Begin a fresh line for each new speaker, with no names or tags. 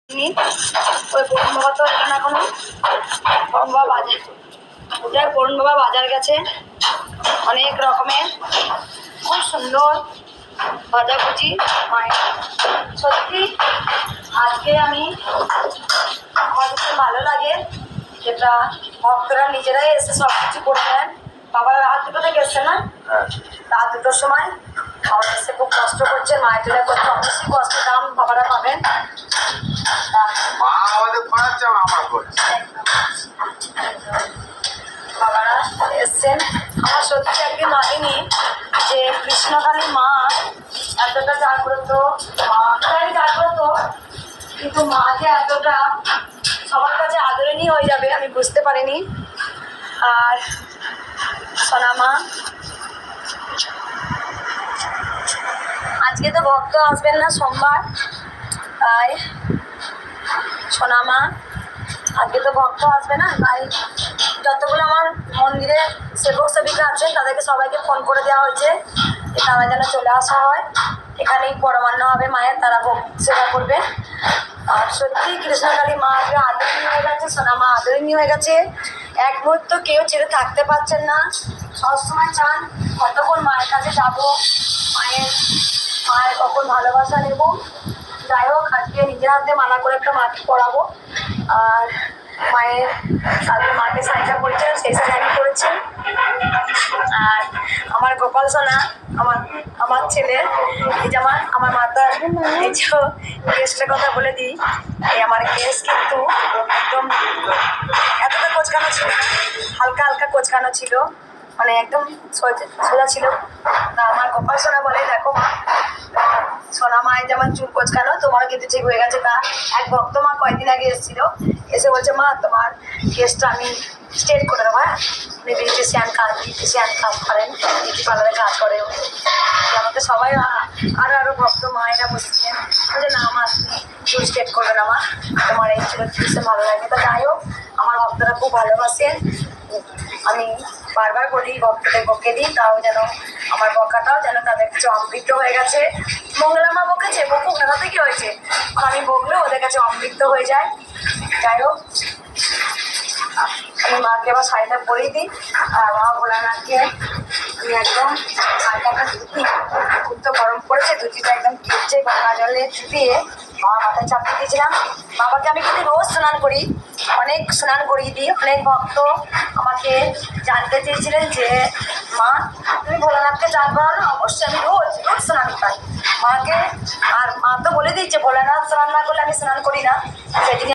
ওই বরুণ বাবা তো এখানে এখনো বরুণ বাবা বাজার যাই বরুণ বাবা বাজার গেছে অনেক রকমের খুব সুন্দর ভাজাভুজি মায়ের। সত্যি আজকে আমি আমার খুব ভালো লাগে যেটা ভক্তরা নিজেরাই এসে সব কিছু করে দেন। বাবার রাত দুটো থেকে এসছে না, রাত দুটোর সময় বাবা এসে খুব কষ্ট করছে, মায়ের জন্য করছে, অবশ্যই কষ্টের দাম বাবারা পাবেন। বাবারা এসছেন, আমার সত্যি একদিন লাগেনি যে কৃষ্ণকালী মা এতটা জাগ্রত, মাটাই জাগ্রত, কিন্তু মা যে এতটা সবার কাছে আদরণীয় হয়ে যাবে আমি বুঝতে পারিনি। আর সোনা মা আজকে তো ভক্ত আসবেন না সোমবার, তাই সোনা মা আজকে তো ভক্ত আসবে না, তাই যতগুলো আমার মন্দিরে সেবক সেবিকা আছেন তাদেরকে সবাইকে ফোন করে দেওয়া হয়েছে যে তারা যেন চলে আসা হয়, এখানেই পরমান্ন হবে মায়ের, তারা ভোগ সেবা করবে। আর সত্যি কৃষ্ণকালী মা আজকে আদরণীয় হয়ে গেছে, সোনা মা আদরণীয় হয়ে গেছে, এক মুহূর্ত কেউ ছেড়ে থাকতে পারছেন না, সবসময় চান কতক্ষণ মায়ের কাছে যাবো, মায়ের কখন ভালোবাসা নেব। যাই হোক আজকে নিজের হাতে মালা করে একটা মাকে পড়াবো, আর মায়ের কালকে মাকে সাইজা করেছে সেই সাইজ আমি করেছি। আর আমার গোপাল সোনা আমার ছেলে, এই যে আমার মাতার এই যে কেসটার কথা বলে দিই, এই আমার কেস কিন্তু একদম এতটা কোচকানো ছিল না, হালকা হালকা কোচকানো ছিল, মানে একদম সোজা ছিল না। আমার গোপাল সোনা বলে দেখো মা, সোনা মায়ের যেমন চুল কোচকানো তোমার কিন্তু ঠিক হয়ে গেছে। তা এক ভক্ত মা কয়েকদিন আগে এসেছিল, এসে বলছে মা তোমার কেসটা আমি স্ট্রেট করে দেবো। হ্যাঁ উনি বিউটিশিয়ান কাজ করেন, বিউটি পার্লারে কাজ করে, আমাকে সবাই আরও ভক্ত মায়েরা বলছেন বলছে না আমার চুল স্ট্রেট করবেন, আমার তোমার এই চুলের জিনিসটা ভালো লাগে। তা যাই হোক আমার ভক্তরা খুব ভালোবাসেন, আমি বারবার বলি ভক্তদের বকে দিই, তাও যেন আমার বকাটাও যেন তাদের কাছে অমৃত হয়ে গেছে। মঙ্গলা মা বকেছে বকুক না, তাতে কি হয়েছে, আমি বকলেও ওদের কাছে অমৃত হয়ে যায়। যাই হোক আমি মাকে আবার শাড়িটা পরিয়ে দিই, আর মা ভোলানাথকে আমি একদম শাড়িটা একটা ধুতি, খুব তো গরম পড়েছে, ধুতিটা একদম কেচে গঙ্গা জলে চুপিয়ে বাবা মাথায় চাপিয়ে দিয়েছিলাম। বাবাকে আমি কিন্তু রোজ স্নান করি, অনেক স্নান করিয়ে দিই। অনেক ভক্ত আমাকে জানতে চেয়েছিলেন যে মা তুমি ভোলানাথকে চান করাও না, অবশ্যই আমি রোজ রোজ স্নান করাই মাকে। আর মা তো বলে দিচ্ছে ভোলানাথ স্নান না করলে আমি স্নান করি না, সেদিন